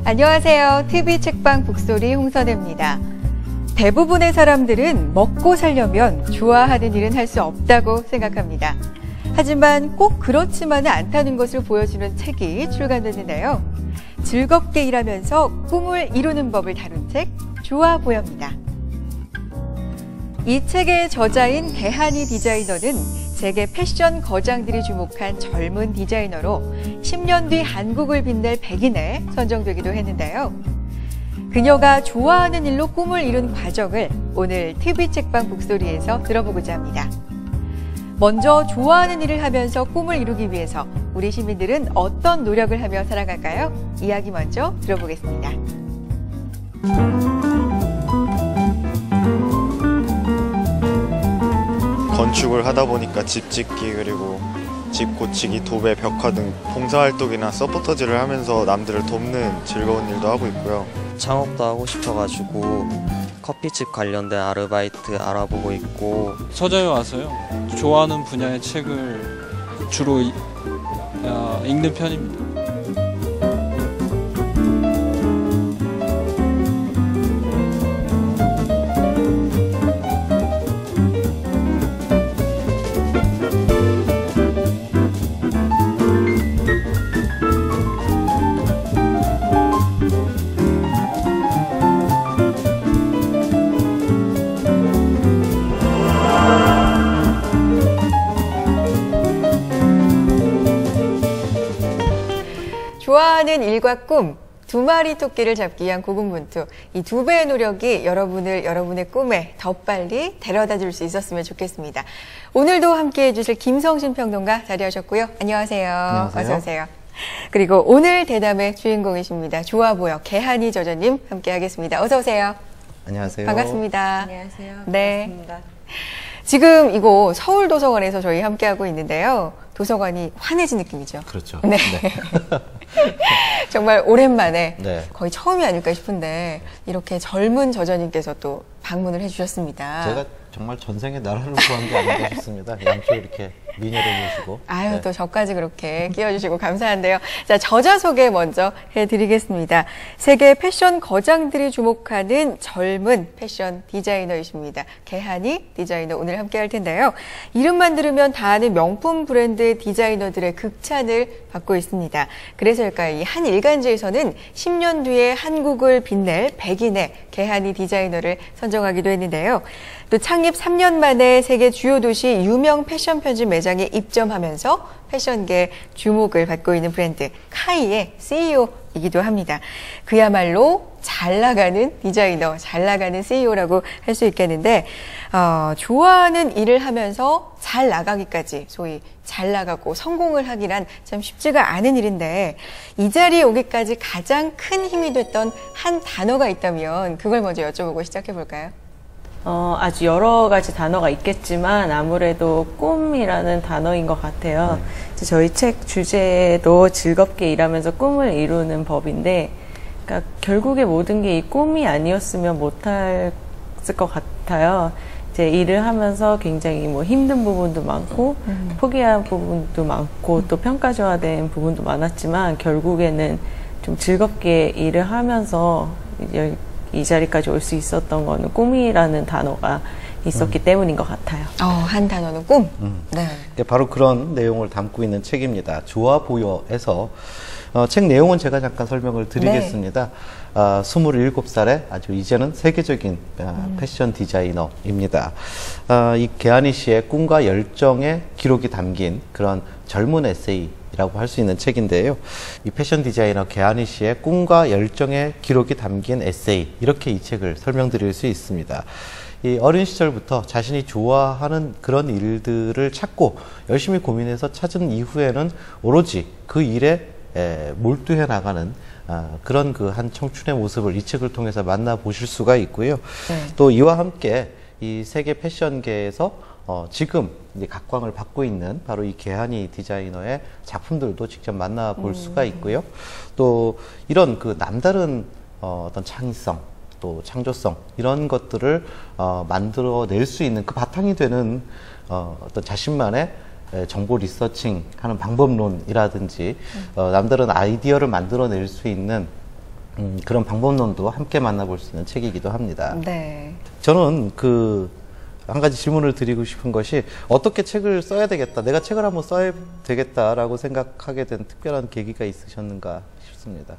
안녕하세요. TV 책방 북소리 홍선혜입니다. 대부분의 사람들은 먹고 살려면 좋아하는 일은 할 수 없다고 생각합니다. 하지만 꼭 그렇지만은 않다는 것을 보여주는 책이 출간됐는데요. 즐겁게 일하면서 꿈을 이루는 법을 다룬 책, 좋아 보여입니다. 이 책의 저자인 개한이 디자이너는 세계 패션 거장들이 주목한 젊은 디자이너로 10년 뒤 한국을 빛낼 백인에 선정되기도 했는데요. 그녀가 좋아하는 일로 꿈을 이룬 과정을 오늘 TV 책방 북소리에서 들어보고자 합니다. 먼저 좋아하는 일을 하면서 꿈을 이루기 위해서 우리 시민들은 어떤 노력을 하며 살아갈까요? 이야기 먼저 들어보겠습니다. 건축을 하다 보니까 집 짓기 그리고 집 고치기, 도배, 벽화 등 봉사활동이나 서포터즈를 하면서 남들을 돕는 즐거운 일도 하고 있고요. 창업도 하고 싶어가지고 커피집 관련된 아르바이트 알아보고 있고. 서점에 와서요, 좋아하는 분야의 책을 주로 읽는 편입니다. 좋아하는 일과 꿈, 두 마리 토끼를 잡기 위한 고군분투. 이 두 배의 노력이 여러분의 꿈에 더 빨리 데려다 줄 수 있었으면 좋겠습니다. 오늘도 함께해 주실 김성신 평론가 자리하셨고요. 안녕하세요. 안녕하세요. 어서 오세요. 그리고 오늘 대담의 주인공이십니다. 좋아 보여 개한이 저자님 함께하겠습니다. 어서 오세요. 안녕하세요. 반갑습니다. 안녕하세요. 네. 반갑습니다. 지금 이곳 서울도서관에서 저희 함께하고 있는데요. 도서관이 환해진 느낌이죠. 그렇죠. 네. 정말 오랜만에 네. 거의 처음이 아닐까 싶은데 이렇게 젊은 저자님께서 또 방문을 해주셨습니다. 제가 정말 전생에 나라를 구한 게 아닌가 싶습니다. 양쪽에 이렇게 미녀를 모시고. 아유, 네. 또 저까지 그렇게 끼워주시고 감사한데요. 자, 저자 소개 먼저 해드리겠습니다. 세계 패션 거장들이 주목하는 젊은 패션 디자이너이십니다. 개한이 디자이너 오늘 함께 할 텐데요. 이름만 들으면 다 아는 명품 브랜드 디자이너들의 극찬을 받고 있습니다. 그래서일까요? 이 한 일간지에서는 10년 뒤에 한국을 빛낼 백인의 개한이 디자이너를 선정하기도 했는데요. 또 창립 3년 만에 세계 주요 도시 유명 패션 편집 매장에 입점하면서 패션계 주목을 받고 있는 브랜드 카이의 CEO이기도 합니다. 그야말로 잘 나가는 디자이너, 잘 나가는 CEO라고 할 수 있겠는데 좋아하는 일을 하면서 잘 나가기까지, 소위 잘 나가고 성공을 하기란 참 쉽지가 않은 일인데 이 자리에 오기까지 가장 큰 힘이 됐던 한 단어가 있다면 그걸 먼저 여쭤보고 시작해 볼까요? 아주 여러 가지 단어가 있겠지만 아무래도 꿈이라는 단어인 것 같아요. 저희 책 주제도 즐겁게 일하면서 꿈을 이루는 법인데, 그러니까 결국에 모든 게 이 꿈이 아니었으면 못했을 것 같아요. 이제 일을 하면서 굉장히 힘든 부분도 많고 포기한 부분도 많고 또 평가절하된 부분도 많았지만 결국에는 좀 즐겁게 일을 하면서 이 자리까지 올 수 있었던 거는 꿈이라는 단어가 있었기 때문인 것 같아요. 한 단어는 꿈. 네. 바로 그런 내용을 담고 있는 책입니다. 좋아 보여에서 책 내용은 제가 잠깐 설명을 드리겠습니다. 27살에 아주 이제는 세계적인 패션 디자이너입니다. 이 개한이 씨의 꿈과 열정의 기록이 담긴 그런 젊은 에세이라고 할 수 있는 책인데요. 이 패션 디자이너 개한이 씨의 꿈과 열정의 기록이 담긴 에세이, 이렇게 이 책을 설명드릴 수 있습니다. 이 어린 시절부터 자신이 좋아하는 그런 일들을 찾고 열심히 고민해서 찾은 이후에는 오로지 그 일에 몰두해 나가는 그런 그 한 청춘의 모습을 이 책을 통해서 만나보실 수가 있고요. 네. 또 이와 함께 이 세계 패션계에서 지금 이제 각광을 받고 있는 바로 이 개한이 디자이너의 작품들도 직접 만나볼 수가 있고요. 또 이런 그 남다른 어떤 창의성, 또 창조성, 이런 것들을 만들어낼 수 있는 그 바탕이 되는 어떤 자신만의 정보 리서칭 하는 방법론이라든지 남다른 아이디어를 만들어낼 수 있는 그런 방법론도 함께 만나볼 수 있는 책이기도 합니다. 네. 저는 한 가지 질문을 드리고 싶은 것이 어떻게 책을 써야 되겠다, 내가 책을 한번 써야 되겠다라고 생각하게 된 특별한 계기가 있으셨는가 싶습니다.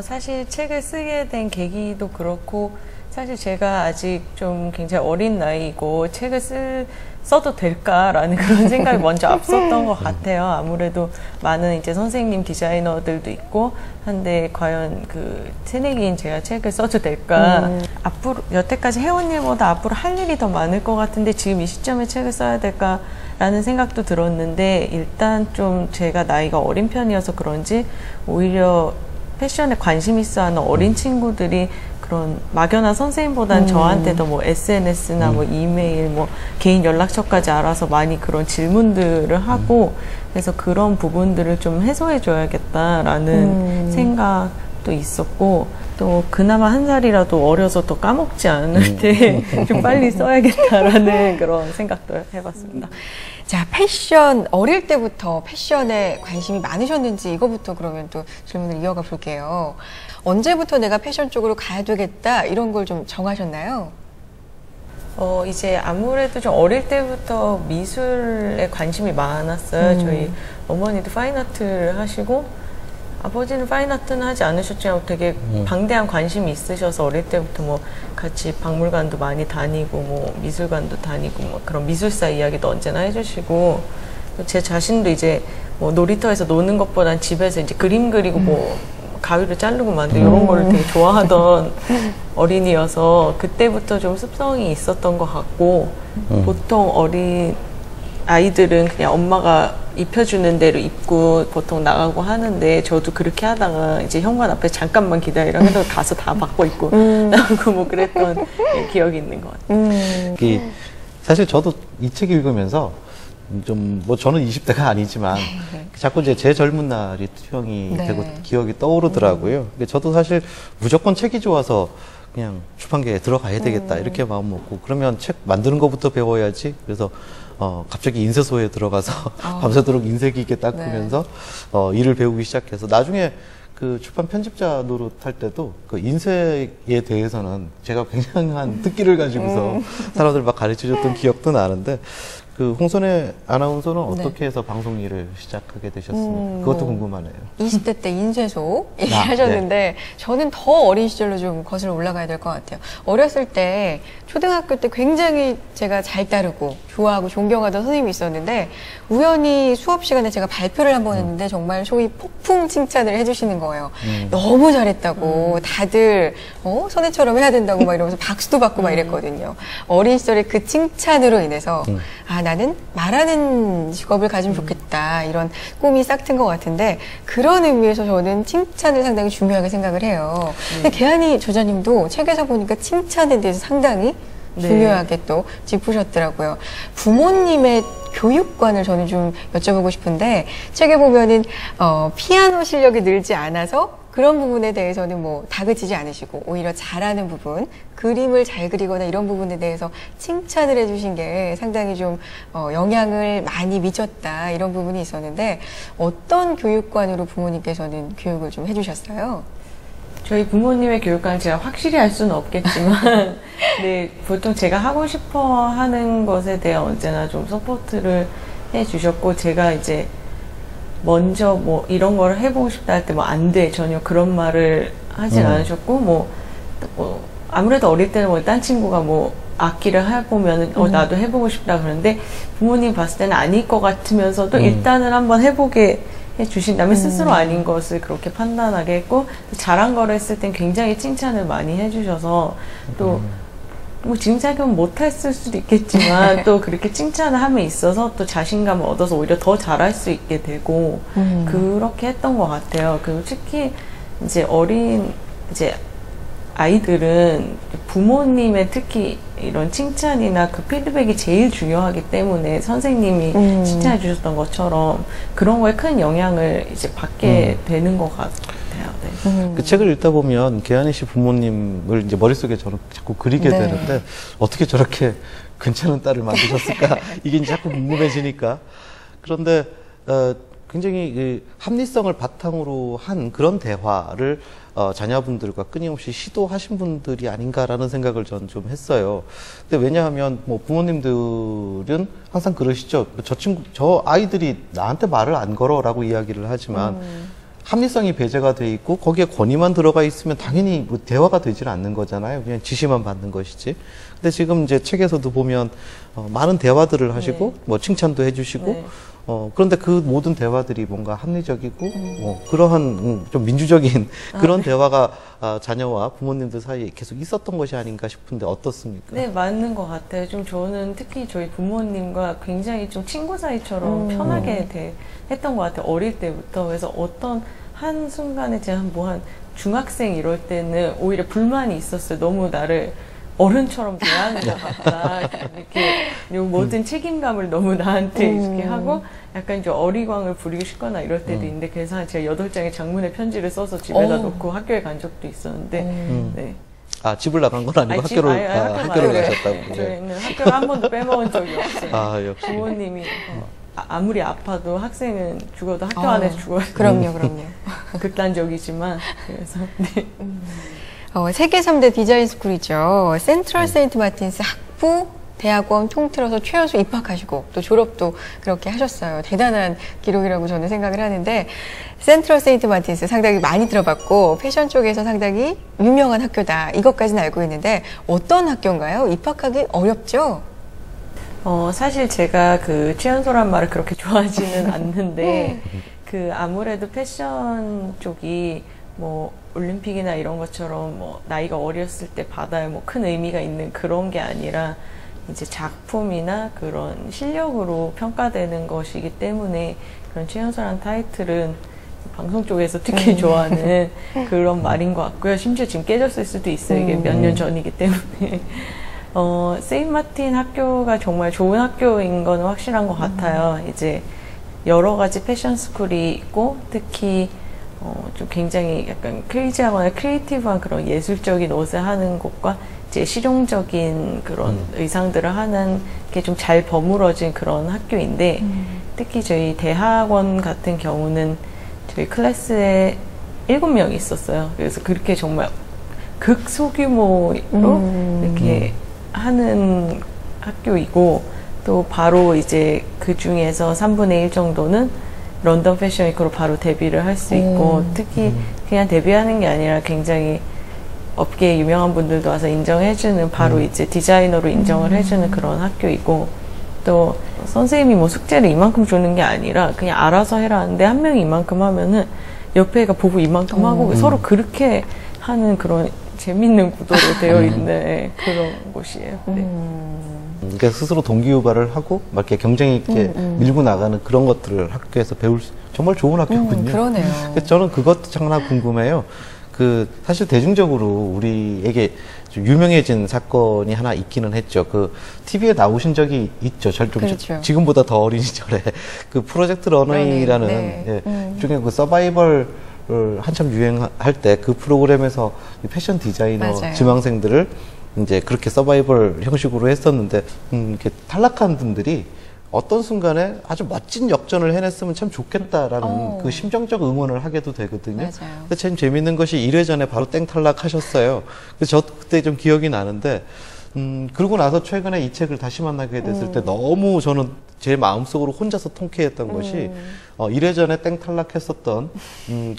사실 책을 쓰게 된 계기도 그렇고, 사실 제가 아직 좀 굉장히 어린 나이고 책을 써도 될까라는 그런 생각이 먼저 앞섰던 것 같아요. 아무래도 많은 이제 선생님 디자이너들도 있고 한데 과연 그 새내기인 제가 책을 써도 될까? 앞으로 여태까지 해온 일보다 앞으로 할 일이 더 많을 것 같은데 지금 이 시점에 책을 써야 될까라는 생각도 들었는데, 일단 좀 제가 나이가 어린 편이어서 그런지 오히려 패션에 관심 있어 하는 어린 친구들이 그런 막연한 선생님보다는 저한테 더 뭐 SNS나 뭐 이메일, 뭐 개인 연락처까지 알아서 많이 그런 질문들을 하고, 그래서 그런 부분들을 좀 해소해 줘야겠다라는 생각도 있었고, 또 그나마 한 살이라도 어려서 더 까먹지 않을 때 좀 빨리 써야겠다라는 그런 생각도 해봤습니다. 자, 패션, 어릴 때부터 패션에 관심이 많으셨는지 이거부터 그러면 또 질문을 이어가 볼게요. 언제부터 내가 패션 쪽으로 가야 되겠다 이런 걸 좀 정하셨나요? 이제 아무래도 좀 어릴 때부터 미술에 관심이 많았어요. 저희 어머니도 파인아트를 하시고 아버지는 파인아트는 하지 않으셨지만 되게 방대한 관심이 있으셔서 어릴 때부터 뭐 같이 박물관도 많이 다니고 뭐 미술관도 다니고 뭐 그런 미술사 이야기도 언제나 해주시고, 제 자신도 이제 뭐 놀이터에서 노는 것보단 집에서 이제 그림 그리고 뭐 가위로 자르고 만들고 이런 거를 되게 좋아하던 어린이여서 그때부터 좀 습성이 있었던 것 같고, 보통 어린 아이들은 그냥 엄마가 입혀주는 대로 입고 보통 나가고 하는데, 저도 그렇게 하다가 이제 현관 앞에 잠깐만 기다리라 해서 가서 다 바꿔 입고 나오고 뭐 그랬던 기억이 있는 것 같아요. 사실 저도 이 책 읽으면서 좀 뭐 저는 20대가 아니지만 자꾸 이제 제 젊은 날이 투영이 되고 기억이 떠오르더라고요. 근데 저도 사실 무조건 책이 좋아서 그냥 출판계에 들어가야 되겠다 이렇게 마음 먹고, 그러면 책 만드는 것부터 배워야지. 그래서 갑자기 인쇄소에 들어가서 밤새도록 인쇄 기계 닦으면서 일을 배우기 시작해서, 나중에 그 출판 편집자 노릇할 때도 그 인쇄에 대해서는 제가 굉장한 특기를 가지고서 사람들 막 가르쳐줬던 기억도 나는데, 그 홍선혜 아나운서는 어떻게 해서 방송 일을 시작하게 되셨습니까? 그것도 궁금하네요. 20대 때 인쇄소 얘기하셨는데 저는 더 어린 시절로 좀 거슬러 올라가야 될 것 같아요. 어렸을 때 초등학교 때 굉장히 제가 잘 따르고 좋아하고 존경하던 선생님이 있었는데, 우연히 수업 시간에 제가 발표를 한번 했는데 정말 소위 폭풍 칭찬을 해주시는 거예요. 너무 잘했다고 다들 선혜처럼 해야 된다고 막 이러면서 박수도 받고 막 이랬거든요. 어린 시절에 그 칭찬으로 인해서 나는 말하는 직업을 가지면 좋겠다 이런 꿈이 싹 튼 것 같은데, 그런 의미에서 저는 칭찬을 상당히 중요하게 생각을 해요. 근데 개한이 저자님도 책에서 보니까 칭찬에 대해서 상당히 중요하게 또 짚으셨더라고요. 부모님의 교육관을 저는 좀 여쭤보고 싶은데, 책에 보면은 피아노 실력이 늘지 않아서 그런 부분에 대해서는 뭐 다그치지 않으시고 오히려 잘하는 부분, 그림을 잘 그리거나 이런 부분에 대해서 칭찬을 해주신 게 상당히 좀 영향을 많이 미쳤다 이런 부분이 있었는데, 어떤 교육관으로 부모님께서는 교육을 좀 해주셨어요? 저희 부모님의 교육관은 제가 확실히 알 수는 없겠지만 네, 보통 제가 하고 싶어 하는 것에 대해 언제나 좀 서포트를 해주셨고, 제가 이제 먼저 뭐 이런 걸 해보고 싶다 할 때 뭐 안 돼 전혀 그런 말을 하진 않으셨고, 뭐 아무래도 어릴 때는 뭐 딴 친구가 뭐 악기를 해보면은 나도 해보고 싶다 그러는데, 부모님 봤을 때는 아닐 것 같으면서도 일단은 한번 해보게 해주신다면 스스로 아닌 것을 그렇게 판단하게 했고, 잘한 거를 했을 땐 굉장히 칭찬을 많이 해주셔서, 또 뭐 지금 생각하면 못했을 수도 있겠지만 또 그렇게 칭찬을 함에 있어서 또 자신감을 얻어서 오히려 더 잘할 수 있게 되고 그렇게 했던 것 같아요. 그리고 특히 이제 어린 이제 아이들은 부모님의 특히 이런 칭찬이나 그 피드백이 제일 중요하기 때문에 선생님이 칭찬해 주셨던 것처럼 그런 거에 큰 영향을 이제 받게 되는 것 같아요. 네. 그 책을 읽다 보면 개한이 씨 부모님을 이제 머릿속에 저는 자꾸 그리게 되는데, 어떻게 저렇게 괜찮은 딸을 만드셨을까? 이게 이제 자꾸 궁금해지니까. 그런데 굉장히 그 합리성을 바탕으로 한 그런 대화를 자녀분들과 끊임없이 시도하신 분들이 아닌가라는 생각을 저는 좀 했어요. 근데 왜냐하면 뭐 부모님들은 항상 그러시죠. 저 아이들이 나한테 말을 안 걸어라고 이야기를 하지만 합리성이 배제가 돼 있고 거기에 권위만 들어가 있으면 당연히 뭐 대화가 되질 않는 거잖아요. 그냥 지시만 받는 것이지. 근데 지금 이제 책에서도 보면 많은 대화들을 하시고 네. 뭐 칭찬도 해주시고 네. 그런데 그 모든 대화들이 뭔가 합리적이고 그러한 좀 민주적인 그런 대화가 자녀와 부모님들 사이에 계속 있었던 것이 아닌가 싶은데 어떻습니까? 네, 맞는 것 같아요. 좀 저는 특히 저희 부모님과 굉장히 좀 친구 사이처럼 편하게 했던 것 같아요. 어릴 때부터. 그래서 어떤 한 순간에 제가 한 중학생 이럴 때는 오히려 불만이 있었어요. 너무 나를 어른처럼 대하는 것 같다. 이렇게 모든 책임감을 너무 나한테 이렇게 하고 약간 좀 어리광을 부리고 싶거나 이럴 때도 있는데 그래서 제가 8장의 장문의 편지를 써서 집에다 놓고 학교에 간 적도 있었는데 네. 아, 집을 나간 건 아니고 학교를 가셨다고. 저희는 학교를 한 번도 빼먹은 적이 없어요. 아, 역시. 부모님이 아무리 아파도 학생은 죽어도 학교 안에서 죽어요. 그럼요. 극단적이지만 그래서 네. 세계 3대 디자인 스쿨이죠. 센트럴 세인트 마틴스 학부 대학원 통틀어서 최연소 입학하시고 또 졸업도 그렇게 하셨어요. 대단한 기록이라고 저는 생각을 하는데 센트럴 세인트 마틴스 상당히 많이 들어봤고 패션 쪽에서 상당히 유명한 학교다. 이것까지는 알고 있는데 어떤 학교인가요? 입학하기 어렵죠? 사실 제가 그 최연소란 말을 그렇게 좋아하지는 않는데 그 아무래도 패션 쪽이 뭐 올림픽이나 이런 것처럼 뭐 나이가 어렸을 때 받아야 뭐 큰 의미가 있는 그런 게 아니라 이제 작품이나 그런 실력으로 평가되는 것이기 때문에 그런 최연소라는 타이틀은 방송 쪽에서 특히 좋아하는 그런 말인 것 같고요. 심지어 지금 깨졌을 수도 있어요. 이게 몇 년 전이기 때문에. 세인트 마틴 학교가 정말 좋은 학교인 건 확실한 것 같아요. 이제 여러 가지 패션 스쿨이 있고 특히 좀 굉장히 약간 크레이지하거나 크리에이티브한 그런 예술적인 옷을 하는 곳과 이제 실용적인 그런 의상들을 하는 게 좀 잘 버무러진 그런 학교인데 특히 저희 대학원 같은 경우는 저희 클래스에 7명이 있었어요. 그래서 그렇게 정말 극소규모로 이렇게 하는 학교이고 또 바로 이제 그 중에서 3분의 1 정도는 런던 패션 위크로 바로 데뷔를 할 수 있고 특히 그냥 데뷔하는 게 아니라 굉장히 업계에 유명한 분들도 와서 인정해주는 바로 이제 디자이너로 인정을 해주는 그런 학교이고 또 선생님이 뭐 숙제를 이만큼 주는 게 아니라 그냥 알아서 해라 하는데 한 명이 이만큼 하면은 옆에 애가 보고 이만큼 하고 서로 그렇게 하는 그런 재밌는 구도로 되어 있는 그런 곳이에요. 네. 그러니까 스스로 동기유발을 하고 막 이렇게 경쟁 있게 밀고 나가는 그런 것들을 학교에서 배울 정말 좋은 학교군요. 그러네요. 저는 그것도 참 하나 궁금해요. 사실 대중적으로 우리에게 좀 유명해진 사건이 하나 있기는 했죠. TV에 나오신 적이 있죠. 그렇죠. 지금보다 더 어린 시절에 그 프로젝트 러너웨이라는 네. 중에 그 서바이벌 한참 유행할 때 그 프로그램에서 패션 디자이너 맞아요. 지망생들을 이제 그렇게 서바이벌 형식으로 했었는데 이렇게 탈락한 분들이 어떤 순간에 아주 멋진 역전을 해냈으면 참 좋겠다라는 그 심정적 응원을 하게도 되거든요. 맞아요. 근데 참 재밌는 것이 1회 전에 바로 땡 탈락하셨어요. 그래서 저 그때 좀 기억이 나는데 그러고 나서 최근에 이 책을 다시 만나게 됐을 때 너무 저는 제 마음속으로 혼자서 통쾌했던 것이 1회전에 땡 탈락했었던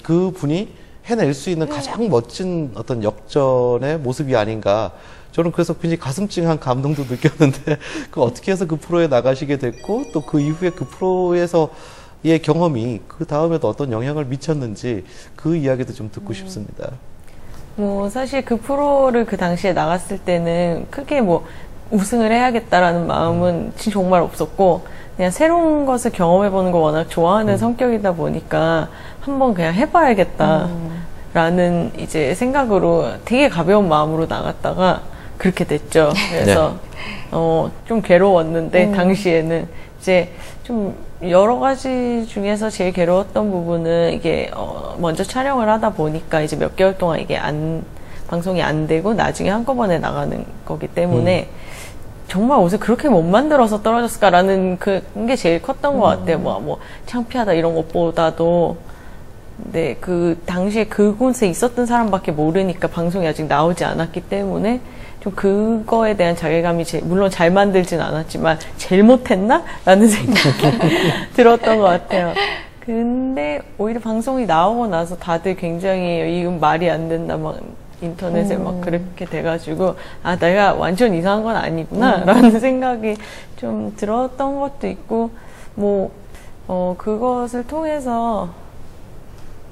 그 분이 해낼 수 있는 가장 멋진 어떤 역전의 모습이 아닌가. 저는 그래서 굉장히 가슴 찡한 감동도 느꼈는데 어떻게 해서 그 프로에 나가시게 됐고 또 그 이후에 그 프로에서의 경험이 그 다음에도 어떤 영향을 미쳤는지 그 이야기도 좀 듣고 싶습니다. 뭐 사실 그 프로를 그 당시에 나갔을 때는 크게 뭐 우승을 해야겠다라는 마음은 정말 없었고 그냥 새로운 것을 경험해보는 거 워낙 좋아하는 성격이다 보니까 한번 그냥 해봐야겠다라는 이제 생각으로 되게 가벼운 마음으로 나갔다가 그렇게 됐죠. 그래서 좀 괴로웠는데 당시에는 이제 좀 여러 가지 중에서 제일 괴로웠던 부분은 이게 먼저 촬영을 하다 보니까 이제 몇 개월 동안 이게 방송이 안 되고 나중에 한꺼번에 나가는 거기 때문에 정말 옷을 그렇게 못 만들어서 떨어졌을까라는 그게 제일 컸던 것 같아요. 뭐 창피하다 이런 것보다도. 네, 그 당시에 그곳에 있었던 사람밖에 모르니까 방송이 아직 나오지 않았기 때문에 좀 그거에 대한 자괴감이 물론 잘 만들진 않았지만 제일 못했나? 라는 생각이 들었던 것 같아요. 근데 오히려 방송이 나오고 나서 다들 굉장히 이건 말이 안 된다 막 인터넷에 막 그렇게 돼가지고 아 내가 완전 이상한 건 아니구나 라는 생각이 좀 들었던 것도 있고 뭐 그것을 통해서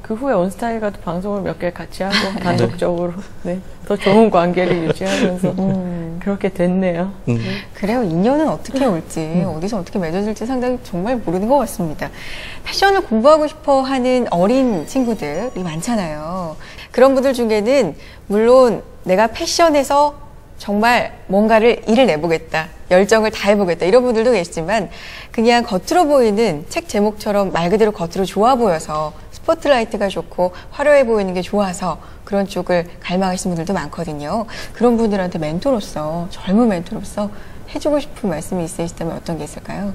그 후에 온스타일과도 방송을 몇 개 같이 하고 단독적으로 네, 더 좋은 관계를 유지하면서 그렇게 됐네요. 그래요. 인연은 어떻게 올지 어디서 어떻게 맺어질지 상당히 정말 모르는 것 같습니다. 패션을 공부하고 싶어 하는 어린 친구들이 많잖아요. 그런 분들 중에는 물론 내가 패션에서 정말 뭔가를 일을 내보겠다, 열정을 다해보겠다 이런 분들도 계시지만 그냥 겉으로 보이는 책 제목처럼 말 그대로 겉으로 좋아 보여서 스포트라이트가 좋고 화려해 보이는 게 좋아서 그런 쪽을 갈망하시는 분들도 많거든요. 그런 분들한테 멘토로서, 젊은 멘토로서 해주고 싶은 말씀이 있으시다면 어떤 게 있을까요?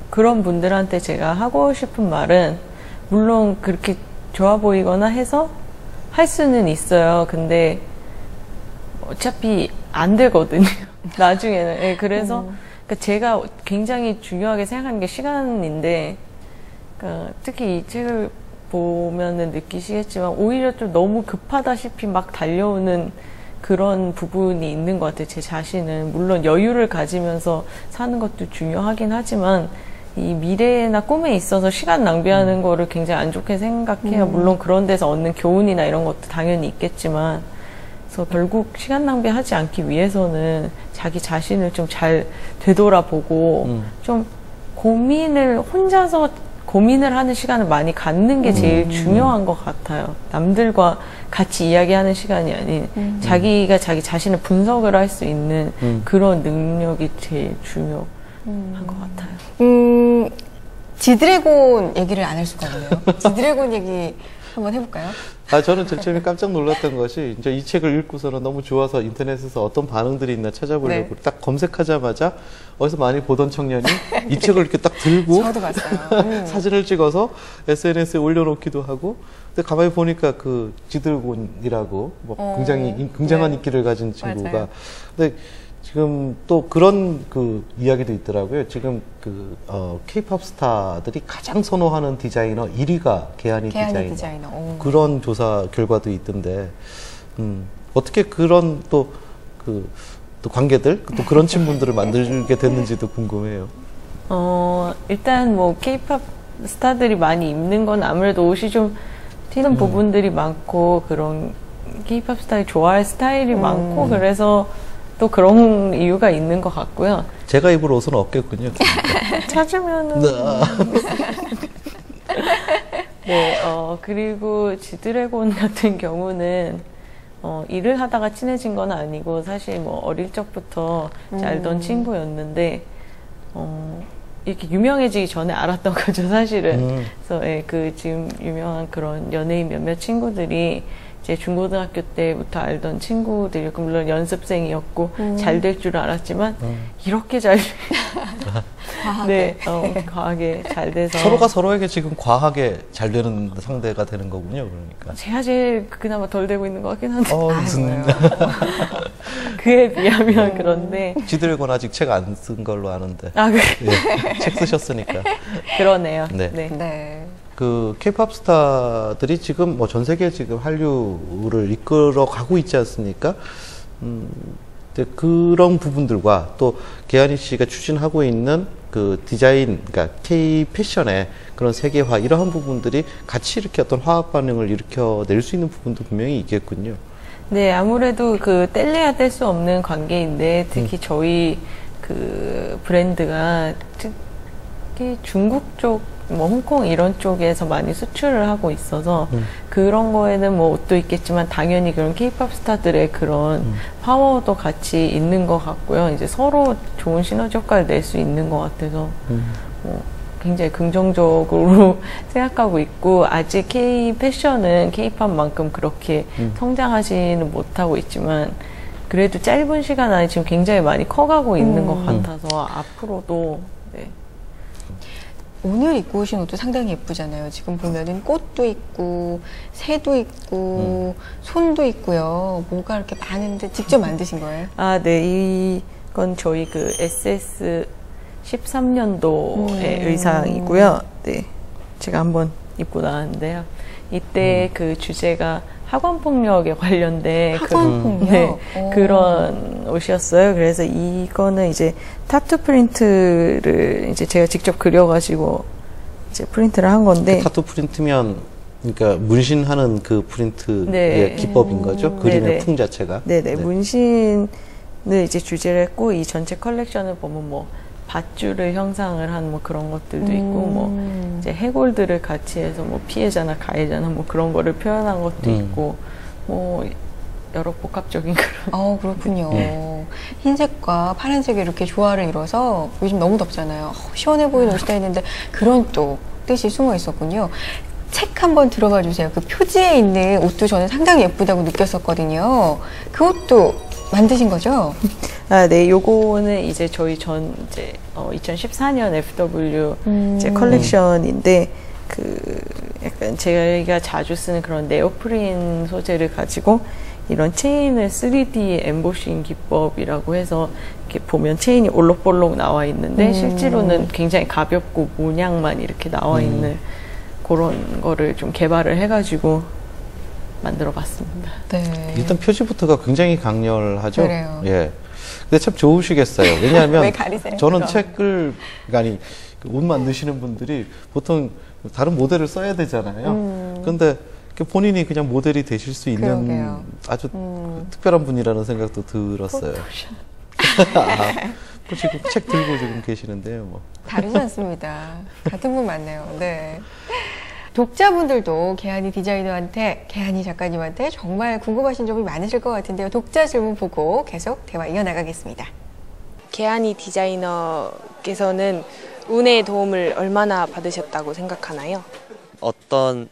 그런 분들한테 제가 하고 싶은 말은 물론 그렇게 좋아 보이거나 해서 할 수는 있어요. 근데 어차피 안 되거든요. 나중에는. 네, 그래서 그러니까 제가 굉장히 중요하게 생각하는 게 시간인데 그러니까 특히 이 책을 보면은 느끼시겠지만 오히려 좀 너무 급하다시피 막 달려오는 그런 부분이 있는 것 같아요. 제 자신은 물론 여유를 가지면서 사는 것도 중요하긴 하지만 이 미래나 꿈에 있어서 시간 낭비하는 거를 굉장히 안 좋게 생각해요. 물론 그런 데서 얻는 교훈이나 이런 것도 당연히 있겠지만 그래서 결국 시간 낭비하지 않기 위해서는 자기 자신을 좀 잘 되돌아보고 좀 혼자서 고민을 하는 시간을 많이 갖는 게 제일 중요한 것 같아요. 남들과 같이 이야기하는 시간이 아닌 자기가 자기 자신을 분석을 할 수 있는 그런 능력이 제일 중요한 것 같아요. 지드래곤 얘기를 안 할 수가 없네요. 지드래곤 얘기 한번 해볼까요? 저는 제일 처음에 깜짝 놀랐던 것이 이제 이 책을 읽고서는 너무 좋아서 인터넷에서 어떤 반응들이 있나 찾아보려고 딱 검색하자마자 어디서 많이 보던 청년이 이 책을 이렇게 딱 들고 저도 봤어요. 사진을 찍어서 SNS에 올려놓기도 하고 근데 가만히 보니까 그 지드래곤이라고 뭐 굉장히 굉장한 인기를 가진 친구가 맞아요. 근데 지금 또 그런 그 이야기도 있더라고요. 지금 그 K-팝 스타들이 가장 선호하는 디자이너 1위가 개하니 디자이너. 그런 조사 결과도 있던데 어떻게 그런 또 관계들 또 그런 친분들을 만들게 됐는지도 궁금해요. 일단 뭐 K-팝 스타들이 많이 입는 건 아무래도 옷이 좀 튀는 부분들이 많고 그런 K-팝 스타일 좋아할 스타일이 많고 그래서 또 그런 이유가 있는 것 같고요. 제가 입을 옷은 없겠군요. 찾으면은. 네, 그리고 지드래곤 같은 경우는, 일을 하다가 친해진 건 아니고, 사실 뭐 어릴 적부터 알던 친구였는데, 이렇게 유명해지기 전에 알았던 거죠, 사실은. 그래서, 예, 지금 유명한 그런 연예인 몇몇 친구들이 제 중고등학교 때부터 알던 친구들이었고 물론 연습생이었고 잘 될 줄 알았지만 이렇게 잘 네, 과하게 잘 돼서 서로가 서로에게 지금 과하게 잘 되는 상대가 되는 거군요. 그러니까 제가 제일 그나마 덜 되고 있는 것 같긴 한데 무슨 그에 비하면 그런데 지드래곤 아직 책 안 쓴 걸로 아는데 그래. 예, 책 쓰셨으니까 그러네요. 네. 네. 그 K-팝 스타들이 지금 뭐 전 세계 지금 한류를 이끌어 가고 있지 않습니까? 그런 부분들과 또 개하니 씨가 추진하고 있는 그 디자인, 그러니까 K 패션의 그런 세계화 이러한 부분들이 같이 이렇게 어떤 화학 반응을 일으켜낼 수 있는 부분도 분명히 있겠군요. 네, 아무래도 뗄래야 뗄 수 없는 관계인데 특히 저희 브랜드가 특히 중국 쪽 뭐 홍콩 이런 쪽에서 많이 수출을 하고 있어서 그런 거에는 뭐 옷도 있겠지만 당연히 그런 K-팝 스타들의 그런 파워도 같이 있는 것 같고요. 이제 서로 좋은 시너지 효과를 낼 수 있는 것 같아서 뭐 굉장히 긍정적으로 생각하고 있고 아직 K 패션은 K-팝만큼 그렇게 성장하지는 못하고 있지만 그래도 짧은 시간 안에 지금 굉장히 많이 커가고 있는 것 음. 같아서 앞으로도 네. 오늘 입고 오신 옷도 상당히 예쁘잖아요. 지금 보면은 꽃도 있고 새도 있고 손도 있고요. 뭐가 이렇게 많은데 직접 만드신 거예요? 아, 네. 이건 저희 그 SS 13년도의 의상이고요. 네. 제가 한번 입고 나왔는데요. 이때 그 주제가 학원폭력에 관련된 학원폭력? 네, 오. 그런 옷이었어요. 그래서 이거는 이제 타투 프린트를 이제 제가 직접 그려가지고 이제 프린트를 한 건데. 타투 프린트면 그러니까 문신하는 그 프린트의 네. 기법인 거죠. 그림의 네네. 풍 자체가. 네네. 문신을 이제 주제를 했고, 이 전체 컬렉션을 보면 뭐, 밧줄을 형상을 한 뭐 그런 것들도 있고, 뭐, 이제 해골들을 같이 해서 뭐 피해자나 가해자나 뭐 그런 거를 표현한 것도 있고, 뭐, 여러 복합적인 그런. 그렇군요. 흰색과 파란색이 이렇게 조화를 이뤄서 요즘 너무 덥잖아요. 시원해 보이는 옷이다 했는데 그런 또 뜻이 숨어 있었군요. 책 한번 들어봐 주세요. 그 표지에 있는 옷도 저는 상당히 예쁘다고 느꼈었거든요. 그 옷도 만드신 거죠? 아, 네. 요거는 이제 저희 2014년 FW 이제 컬렉션인데, 약간 제가 자주 쓰는 그런 네오프린 소재를 가지고 이런 체인을 3D 엠보싱 기법이라고 해서 이렇게 보면 체인이 올록볼록 나와 있는데 실제로는 굉장히 가볍고 모양만 이렇게 나와 있는 그런 거를 좀 개발을 해가지고 만들어 봤습니다. 네. 일단 표지부터가 굉장히 강렬하죠. 그래요. 예. 근데 참 좋으시겠어요. 왜냐하면 왜 가리세요? 저는 그럼. 책을 아니 옷 만드시는 분들이 보통 다른 모델을 써야 되잖아요. 근데 본인이 그냥 모델이 되실 수 있는 그러게요. 아주 특별한 분이라는 생각도 들었어요. 지금 책 들고 지금 계시는데요. 뭐. 다르지 않습니다. 같은 분 맞네요. 네. 독자분들도 개한이 디자이너한테, 개한이 작가님한테 정말 궁금하신 점이 많으실 것 같은데요. 독자 질문 보고 계속 대화 이어나가겠습니다. 개한이 디자이너께서는 운의 도움을 얼마나 받으셨다고 생각하나요? 어떤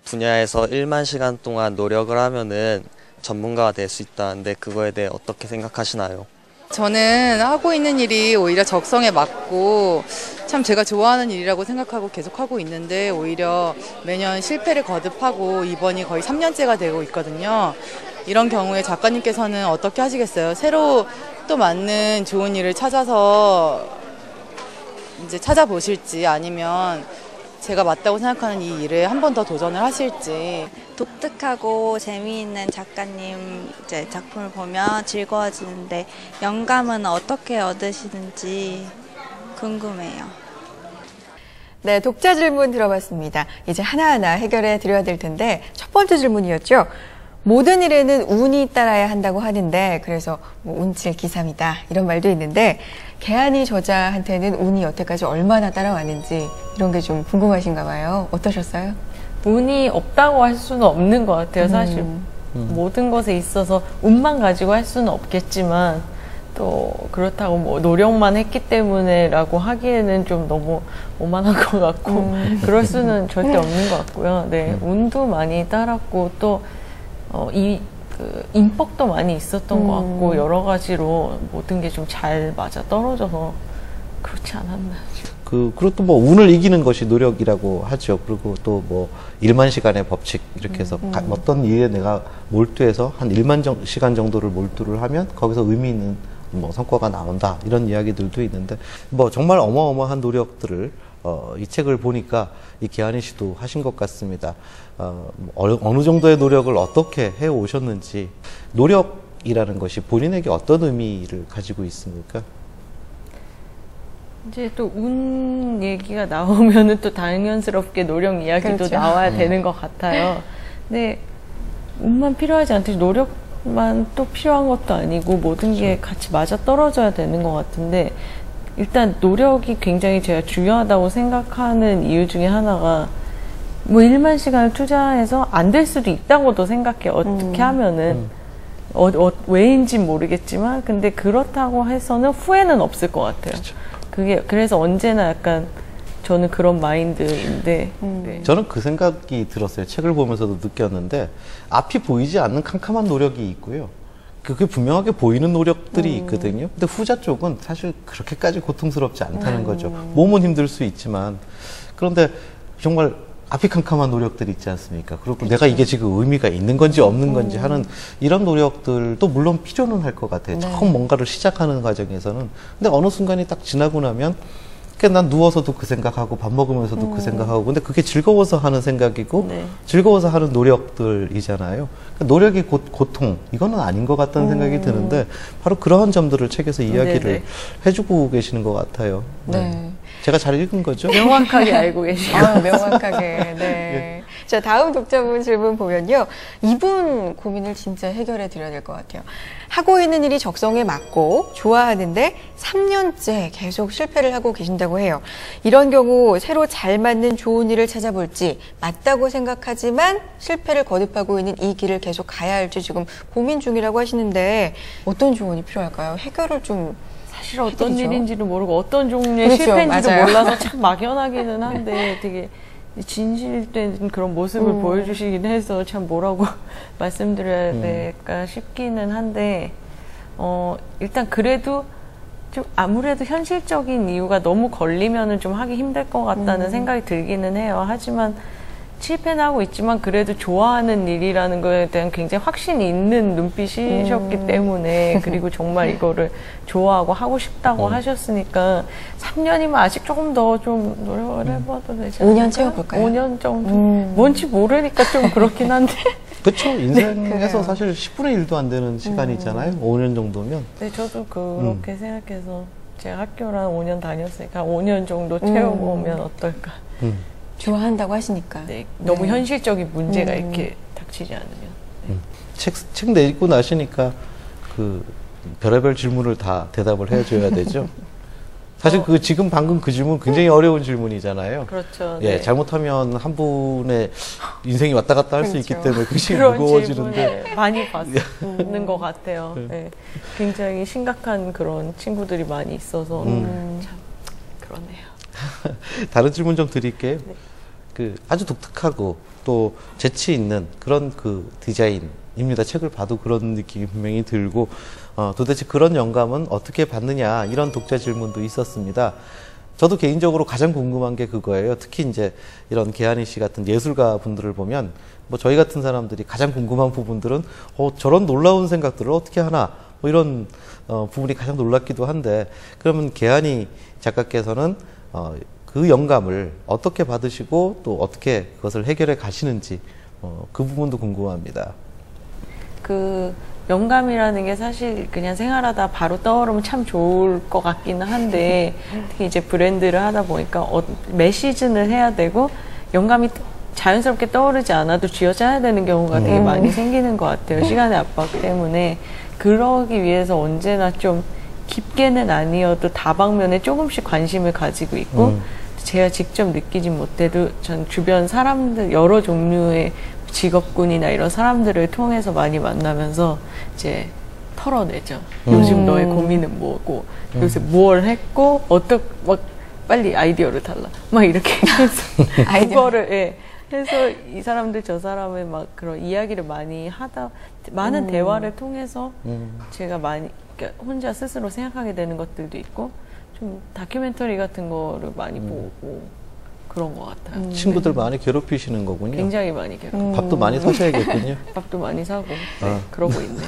분야에서 1만 시간 동안 노력을 하면은 전문가가 될 수 있다는데 그거에 대해 어떻게 생각하시나요? 저는 하고 있는 일이 오히려 적성에 맞고 참 제가 좋아하는 일이라고 생각하고 계속 하고 있는데 오히려 매년 실패를 거듭하고 이번이 거의 3년째가 되고 있거든요. 이런 경우에 작가님께서는 어떻게 하시겠어요? 새로 또 맞는 좋은 일을 찾아서 이제 찾아보실지 아니면 제가 맞다고 생각하는 이 일에 한 번 더 도전을 하실지. 독특하고 재미있는 작가님 이제 작품을 보면 즐거워지는데 영감은 어떻게 얻으시는지 궁금해요. 네, 독자 질문 들어봤습니다. 이제 하나하나 해결해 드려야 될 텐데 첫 번째 질문이었죠. 모든 일에는 운이 따라야 한다고 하는데 그래서 뭐 운칠 기삼이다 이런 말도 있는데 개한이 저자한테는 운이 여태까지 얼마나 따라왔는지 이런 게 좀 궁금하신가 봐요. 어떠셨어요? 운이 없다고 할 수는 없는 것 같아요. 사실 모든 것에 있어서 운만 가지고 할 수는 없겠지만 또 그렇다고 뭐 노력만 했기 때문에라고 하기에는 좀 너무 오만한 것 같고 그럴 수는 절대 없는 것 같고요. 네, 운도 많이 따랐고 또 인복도 많이 있었던 것 같고 여러 가지로 모든 게 좀 잘 맞아 떨어져서 그렇지 않았나. 그리고 또 뭐 운을 이기는 것이 노력이라고 하죠. 그리고 또 뭐 1만 시간의 법칙 이렇게 해서 어떤 일에 내가 몰두해서 한 1만 시간 정도를 몰두를 하면 거기서 의미 있는 뭐 성과가 나온다 이런 이야기들도 있는데 뭐 정말 어마어마한 노력들을 이 책을 보니까 이 개한이 씨도 하신 것 같습니다. 어느 정도의 노력을 어떻게 해 오셨는지 노력이라는 것이 본인에게 어떤 의미를 가지고 있습니까? 이제 또 운 얘기가 나오면은 또 당연스럽게 노력 이야기도 그렇죠. 나와야 되는 것 같아요. 근데 운만 필요하지 않듯이 노력만 또 필요한 것도 아니고 모든 게 같이 맞아 떨어져야 되는 것 같은데 일단 노력이 굉장히 제가 중요하다고 생각하는 이유 중에 하나가 뭐 1만 시간을 투자해서 안 될 수도 있다고도 생각해요. 어떻게 하면은 왜인지는 모르겠지만 근데 그렇다고 해서는 후회는 없을 것 같아요. 그렇죠. 그래서 언제나 약간 저는 그런 마인드인데 네. 저는 그 생각이 들었어요. 책을 보면서도 느꼈는데 앞이 보이지 않는 캄캄한 노력이 있고요. 그게 분명하게 보이는 노력들이 있거든요. 근데 후자 쪽은 사실 그렇게까지 고통스럽지 않다는 거죠. 몸은 힘들 수 있지만 그런데 정말 아피캄캄한 노력들이 있지 않습니까? 그리고 내가 이게 지금 의미가 있는 건지 없는 건지 하는 이런 노력들도 물론 필요는 할 것 같아요. 처음 뭔가를 시작하는 과정에서는. 근데 어느 순간이 딱 지나고 나면 난 누워서도 그 생각하고 밥 먹으면서도 그 생각하고 근데 그게 즐거워서 하는 생각이고 즐거워서 하는 노력들이잖아요. 그러니까 노력이 곧 고통 이거는 아닌 것 같다는 생각이 드는데 바로 그러한 점들을 책에서 이야기를 해주고 계시는 것 같아요. 제가 잘 읽은 거죠? 명확하게 알고 계시고. 명확하게. 네. 자, 다음 독자분 질문 보면요. 이분 고민을 진짜 해결해 드려야 될 것 같아요. 하고 있는 일이 적성에 맞고 좋아하는데 3년째 계속 실패를 하고 계신다고 해요. 이런 경우 새로 잘 맞는 좋은 일을 찾아볼지 맞다고 생각하지만 실패를 거듭하고 있는 이 길을 계속 가야 할지 지금 고민 중이라고 하시는데 어떤 조언이 필요할까요? 해결을 좀 사실 어떤 일인지를 모르고 어떤 종류의 그렇죠, 실패인지도 맞아요. 몰라서 참 막연하기는 한데 되게 진실된 그런 모습을 보여주시긴 해서 참 뭐라고 말씀드려야 될까 싶기는 한데 일단 그래도 좀 아무래도 현실적인 이유가 너무 걸리면은 좀 하기 힘들 것 같다는 생각이 들기는 해요. 하지만 실패는 하고 있지만 그래도 좋아하는 일이라는 거에 대한 굉장히 확신이 있는 눈빛이셨기 때문에 그리고 정말 이거를 좋아하고 하고 싶다고 하셨으니까 3년이면 아직 조금 더 좀 노력을 해봐도 되지 않을까? 5년 채워볼까요? 5년 정도? 뭔지 모르니까 좀 그렇긴 한데 그렇죠. 인생에서 사실 10분의 1도 안 되는 시간이잖아요. 5년 정도면. 네, 저도 그렇게 생각해서 제가 학교를 한 5년 다녔으니까 한 5년 정도 채워보면 어떨까. 좋아한다고 하시니까. 네, 너무 현실적인 문제가 이렇게 닥치지 않으면. 책 내고 나시니까 그 별의별 질문을 다 대답을 해줘야 되죠. 사실 그 지금 방금 그 질문 굉장히 어려운 질문이잖아요. 그렇죠. 예, 네. 잘못하면 한 분의 인생이 왔다 갔다 할 수 있기 때문에 그것이 그런 무거워지는데. 질문을 많이 받는 것 같아요. 네. 굉장히 심각한 그런 친구들이 많이 있어서 참 그러네요. 다른 질문 좀 드릴게요. 그 아주 독특하고 또 재치 있는 그런 그 디자인입니다. 책을 봐도 그런 느낌이 분명히 들고 도대체 그런 영감은 어떻게 받느냐 이런 독자 질문도 있었습니다. 저도 개인적으로 가장 궁금한 게 그거예요. 특히 이제 이런 계한이 씨 같은 예술가 분들을 보면 뭐 저희 같은 사람들이 가장 궁금한 부분들은 저런 놀라운 생각들을 어떻게 하나 뭐 이런 부분이 가장 놀랍기도 한데 그러면 계한이 작가께서는 그 영감을 어떻게 받으시고 또 어떻게 그것을 해결해 가시는지 그 부분도 궁금합니다. 그 영감이라는 게 사실 그냥 생활하다 바로 떠오르면 참 좋을 것 같기는 한데 특히 이제 브랜드를 하다 보니까 매 시즌을 해야 되고 영감이 자연스럽게 떠오르지 않아도 쥐어짜야 되는 경우가 되게 많이 생기는 것 같아요. 시간의 압박 때문에. 그러기 위해서 언제나 좀 깊게는 아니어도 다방면에 조금씩 관심을 가지고 있고 제가 직접 느끼진 못해도 전 주변 사람들 여러 종류의 직업군이나 이런 사람들을 통해서 많이 만나면서 이제 털어내죠. 요즘 너의 고민은 뭐고 요새 무얼 했고 막 빨리 아이디어를 달라 막 이렇게 해서 그거를 해서 이 사람들 저 사람의 막 그런 이야기를 많이 하다 많은 대화를 통해서 제가 많이 그러니까 혼자 스스로 생각하게 되는 것들도 있고 좀 다큐멘터리 같은 거를 많이 보고 그런 것 같아요. 친구들 많이 괴롭히시는 거군요. 굉장히 많이 괴롭히고 밥도 많이 사셔야겠군요. 밥도 많이 사고 그러고 있네요.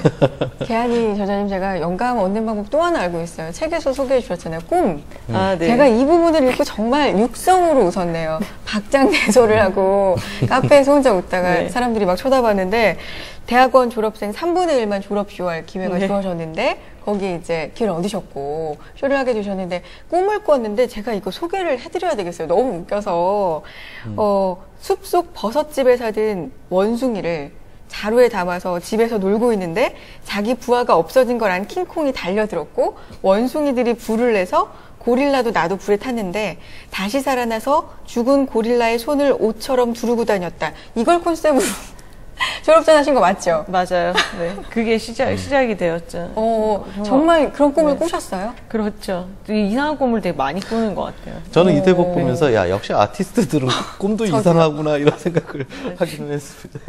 계한이 저자님 제가 영감 얻는 방법 또 하나 알고 있어요. 책에서 소개해 주셨잖아요. 꿈. 네. 제가 이 부분을 읽고 정말 육성으로 웃었네요. 박장대소를 하고 카페에서 혼자 웃다가 사람들이 막 쳐다봤는데 대학원 졸업생 3분의 1만 졸업쇼할 기회가 주어졌는데 거기 이제 기회를 얻으셨고 쇼를 하게 되셨는데 꿈을 꿨는데 제가 이거 소개를 해드려야 되겠어요. 너무 웃겨서 숲속 버섯집에 사던 원숭이를 자루에 담아서 집에서 놀고 있는데 자기 부하가 없어진 걸 안 킹콩이 달려들었고 원숭이들이 불을 내서 고릴라도 나도 불에 탔는데 다시 살아나서 죽은 고릴라의 손을 옷처럼 두르고 다녔다. 이걸 컨셉으로 졸업전 하신 거 맞죠? 맞아요. 네. 그게 시작이 되었죠. 정말 그런 꿈을 꾸셨어요? 그렇죠. 이상한 꿈을 되게 많이 꾸는 것 같아요. 저는 이 대목 보면서 야 역시 아티스트들은 꿈도 이상하구나 이런 생각을 하기는 했습니다.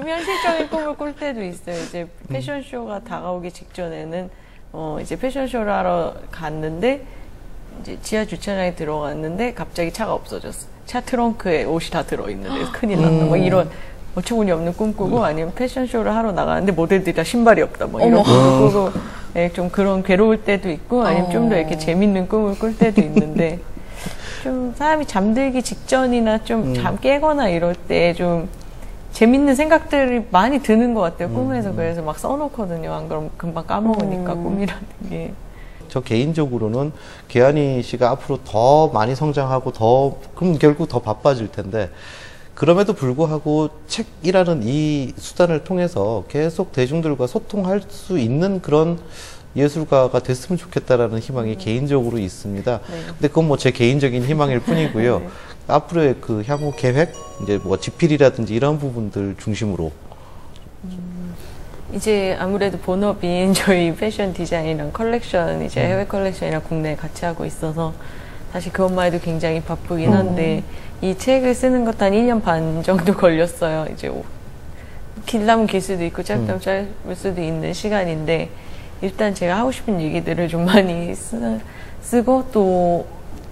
좀 현실적인 꿈을 꿀 때도 있어요. 이제 패션쇼가 다가오기 직전에는 이제 패션쇼를 하러 갔는데 이제 지하 주차장에 들어갔는데 갑자기 차가 없어졌어. 차 트렁크에 옷이 다 들어있는데 큰일 났다. 뭐 이런 어처구니 없는 꿈 꾸고 아니면 패션쇼를 하러 나가는데 모델들이 다 신발이 없다. 뭐 이런 꿈 꾸고 네, 좀 그런 괴로울 때도 있고 아니면 좀 더 이렇게 재밌는 꿈을 꿀 때도 있는데 좀 사람이 잠들기 직전이나 좀 잠 깨거나 이럴 때 좀 재밌는 생각들이 많이 드는 것 같아요. 꿈에서. 그래서 막 써놓거든요. 안 그럼 금방 까먹으니까 꿈이라는 게. 저 개인적으로는 계한이 씨가 앞으로 더 많이 성장하고 그럼 결국 더 바빠질 텐데 그럼에도 불구하고 책이라는 이 수단을 통해서 계속 대중들과 소통할 수 있는 그런 예술가가 됐으면 좋겠다라는 희망이 개인적으로 있습니다. 네. 근데 그건 뭐 제 개인적인 희망일 뿐이고요. 네. 앞으로의 그 향후 계획, 이제 뭐 집필이라든지 이런 부분들 중심으로. 이제 아무래도 본업인 저희 패션 디자인이랑 컬렉션, 이제 해외 컬렉션이랑 국내에 같이 하고 있어서 사실 그것만 해도 굉장히 바쁘긴 한데 이 책을 쓰는 것도 한 2년 반 정도 걸렸어요. 이제 길다면 길 수도 있고 짧다면 짧을 수도 있는 시간인데 일단 제가 하고 싶은 얘기들을 좀 많이 쓰고 또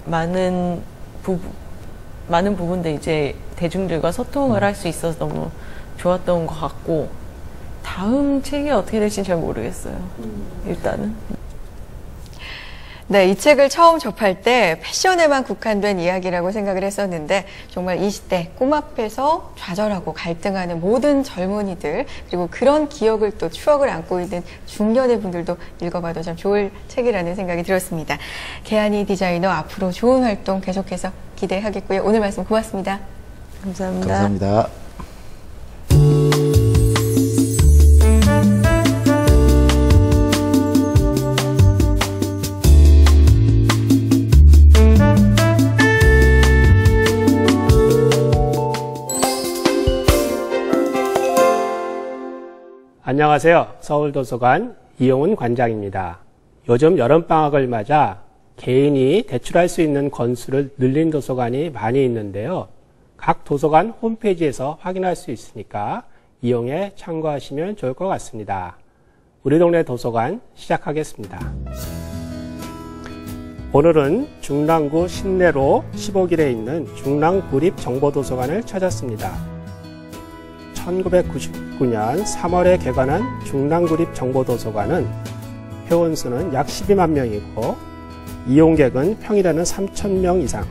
많은 부분들 이제 대중들과 소통을 할 수 있어서 너무 좋았던 것 같고 다음 책이 어떻게 될지는 잘 모르겠어요. 일단은. 네, 이 책을 처음 접할 때 패션에만 국한된 이야기라고 생각을 했었는데 정말 20대 꿈 앞에서 좌절하고 갈등하는 모든 젊은이들 그리고 그런 기억을 또 추억을 안고 있는 중년의 분들도 읽어봐도 참 좋을 책이라는 생각이 들었습니다. 계한이 디자이너 앞으로 좋은 활동 계속해서 기대하겠고요. 오늘 말씀 고맙습니다. 감사합니다. 감사합니다. 안녕하세요. 서울도서관 이용훈 관장입니다. 요즘 여름방학을 맞아 개인이 대출할 수 있는 건수를 늘린 도서관이 많이 있는데요. 각 도서관 홈페이지에서 확인할 수 있으니까 이용해 참고하시면 좋을 것 같습니다. 우리 동네 도서관 시작하겠습니다. 오늘은 중랑구 신내로 15길에 있는 중랑구립정보도서관을 찾았습니다. 1999년 3월에 개관한 중랑구립정보도서관은 회원수는 약 12만 명이고 이용객은 평일에는 3,000명 이상,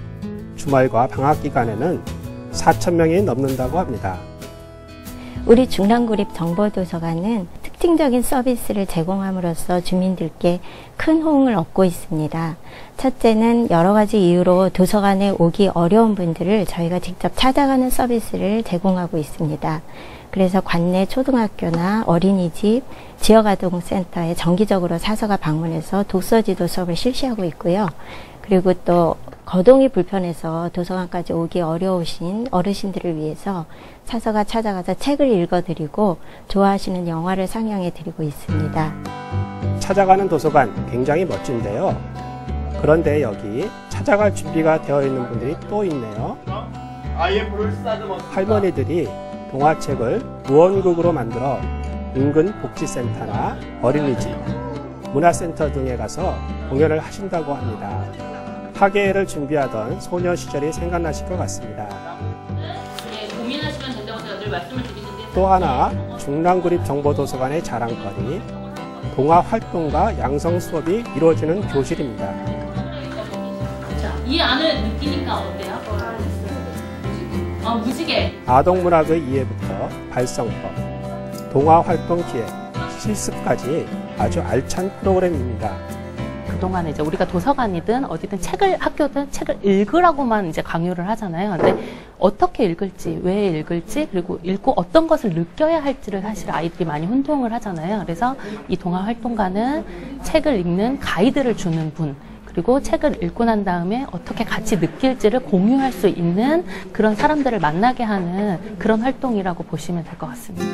주말과 방학 기간에는 4,000명이 넘는다고 합니다. 우리 중랑구립정보도서관은 특징적인 서비스를 제공함으로써 주민들께 큰 호응을 얻고 있습니다. 첫째는 여러 가지 이유로 도서관에 오기 어려운 분들을 저희가 직접 찾아가는 서비스를 제공하고 있습니다. 그래서 관내 초등학교나 어린이집, 지역아동센터에 정기적으로 사서가 방문해서 독서지도 수업을 실시하고 있고요. 그리고 또 거동이 불편해서 도서관까지 오기 어려우신 어르신들을 위해서 사서가 찾아가서 책을 읽어드리고 좋아하시는 영화를 상영해드리고 있습니다. 찾아가는 도서관 굉장히 멋진데요. 그런데 여기 찾아갈 준비가 되어 있는 분들이 또 있네요. 할머니들이 동화책을 무언극으로 만들어 인근 복지센터나 어린이집, 문화센터 등에 가서 공연을 하신다고 합니다. 학예회를 준비하던 소녀 시절이 생각나실 것 같습니다. 고민하시면 된다고 제가 늘 말씀을 드리는데 또 하나 중랑구립정보도서관의 자랑거리, 동화 활동과 양성 수업이 이루어지는 교실입니다. 자, 이 안을 느끼니까 어때요? 무지개. 아동문학의 이해부터 발성법, 동화 활동 기획, 실습까지 아주 알찬 프로그램입니다. 그동안 이제 우리가 도서관이든 어디든 학교든 책을 읽으라고만 이제 강요를 하잖아요. 근데 어떻게 읽을지, 왜 읽을지, 그리고 읽고 어떤 것을 느껴야 할지를 사실 아이들이 많이 혼동을 하잖아요. 그래서 이 동화 활동가는 책을 읽는 가이드를 주는 분, 그리고 책을 읽고 난 다음에 어떻게 같이 느낄지를 공유할 수 있는 그런 사람들을 만나게 하는 그런 활동이라고 보시면 될 것 같습니다.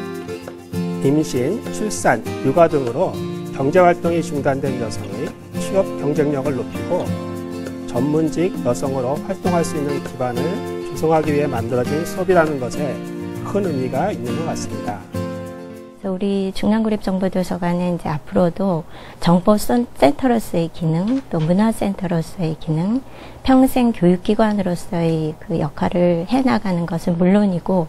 임신, 출산, 육아 등으로 경제활동이 중단된 여성의 취업 경쟁력을 높이고 전문직 여성으로 활동할 수 있는 기반을 조성하기 위해 만들어진 수업이라는 것에 큰 의미가 있는 것 같습니다. 우리 중랑구립정보도서관은 이제 앞으로도 정보센터로서의 기능, 또 문화센터로서의 기능, 평생 교육기관으로서의 그 역할을 해나가는 것은 물론이고,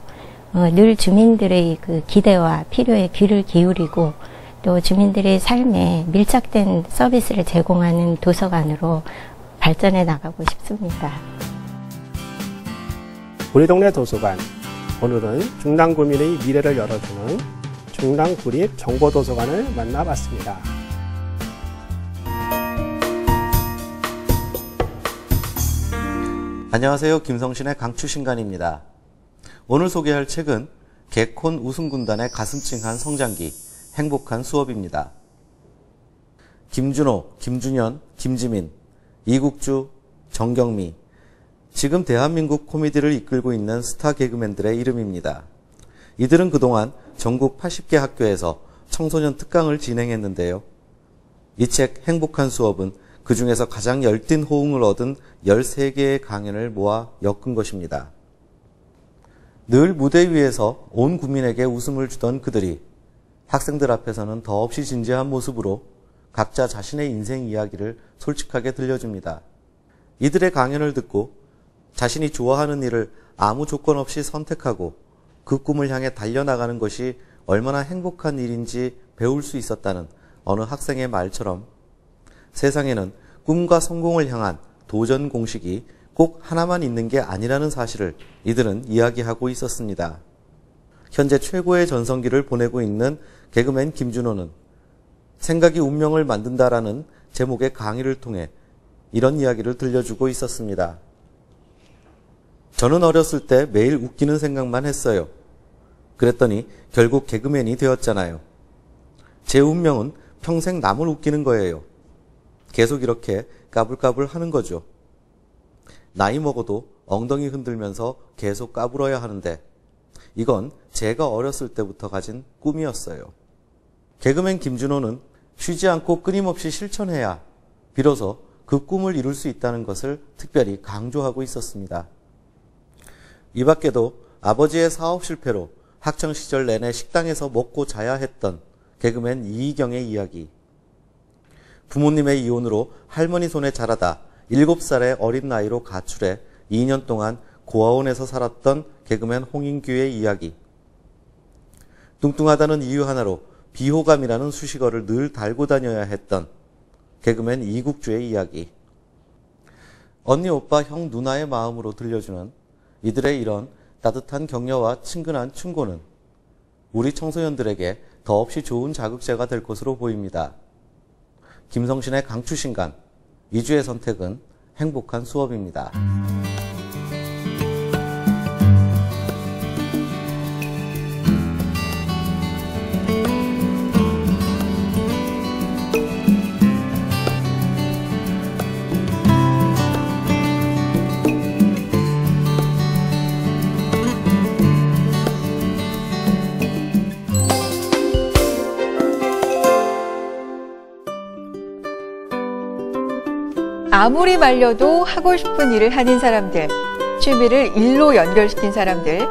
늘 주민들의 그 기대와 필요에 귀를 기울이고, 또 주민들의 삶에 밀착된 서비스를 제공하는 도서관으로 발전해 나가고 싶습니다. 우리 동네 도서관, 오늘은 중랑구민의 미래를 열어주는 중랑구립정보도서관을 만나봤습니다. 안녕하세요. 김성신의 강추신간입니다. 오늘 소개할 책은 개콘 우승군단의 가슴찡한 성장기, 행복한 수업입니다. 김준호, 김준현, 김지민, 이국주, 정경미, 지금 대한민국 코미디를 이끌고 있는 스타 개그맨들의 이름입니다. 이들은 그동안 전국 80개 학교에서 청소년 특강을 진행했는데요. 이 책 행복한 수업은 그 중에서 가장 열띤 호응을 얻은 13개의 강연을 모아 엮은 것입니다. 늘 무대 위에서 온 국민에게 웃음을 주던 그들이 학생들 앞에서는 더없이 진지한 모습으로 각자 자신의 인생 이야기를 솔직하게 들려줍니다. 이들의 강연을 듣고 자신이 좋아하는 일을 아무 조건 없이 선택하고 그 꿈을 향해 달려나가는 것이 얼마나 행복한 일인지 배울 수 있었다는 어느 학생의 말처럼 세상에는 꿈과 성공을 향한 도전 공식이 꼭 하나만 있는 게 아니라는 사실을 이들은 이야기하고 있었습니다. 현재 최고의 전성기를 보내고 있는 개그맨 김준호는 생각이 운명을 만든다라는 제목의 강의를 통해 이런 이야기를 들려주고 있었습니다. 저는 어렸을 때 매일 웃기는 생각만 했어요. 그랬더니 결국 개그맨이 되었잖아요. 제 운명은 평생 남을 웃기는 거예요. 계속 이렇게 까불까불 하는 거죠. 나이 먹어도 엉덩이 흔들면서 계속 까불어야 하는데 이건 제가 어렸을 때부터 가진 꿈이었어요. 개그맨 김준호는 쉬지 않고 끊임없이 실천해야 비로소 그 꿈을 이룰 수 있다는 것을 특별히 강조하고 있었습니다. 이 밖에도 아버지의 사업 실패로 학창시절 내내 식당에서 먹고 자야 했던 개그맨 이희경의 이야기, 부모님의 이혼으로 할머니 손에 자라다 7살의 어린 나이로 가출해 2년 동안 고아원에서 살았던 개그맨 홍인규의 이야기, 뚱뚱하다는 이유 하나로 비호감이라는 수식어를 늘 달고 다녀야 했던 개그맨 이국주의 이야기, 언니, 오빠, 형, 누나의 마음으로 들려주는 이들의 이런 따뜻한 격려와 친근한 충고는 우리 청소년들에게 더없이 좋은 자극제가 될 것으로 보입니다. 김성신의 강추신간, 2주의 선택은 행복한 수업입니다. 아무리 말려도 하고 싶은 일을 하는 사람들, 취미를 일로 연결시킨 사람들,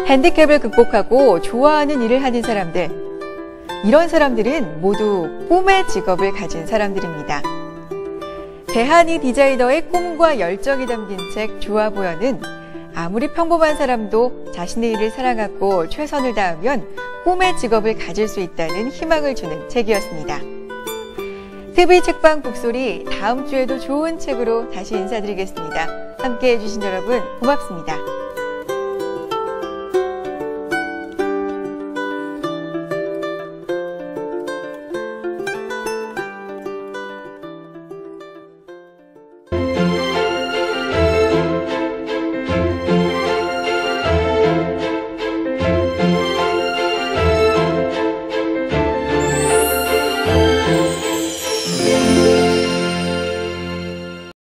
핸디캡을 극복하고 좋아하는 일을 하는 사람들, 이런 사람들은 모두 꿈의 직업을 가진 사람들입니다. 개한이 디자이너의 꿈과 열정이 담긴 책 좋아 보여는 아무리 평범한 사람도 자신의 일을 사랑하고 최선을 다하면 꿈의 직업을 가질 수 있다는 희망을 주는 책이었습니다. TV 책방 북소리, 다음 주에도 좋은 책으로 다시 인사드리겠습니다. 함께해 주신 여러분 고맙습니다.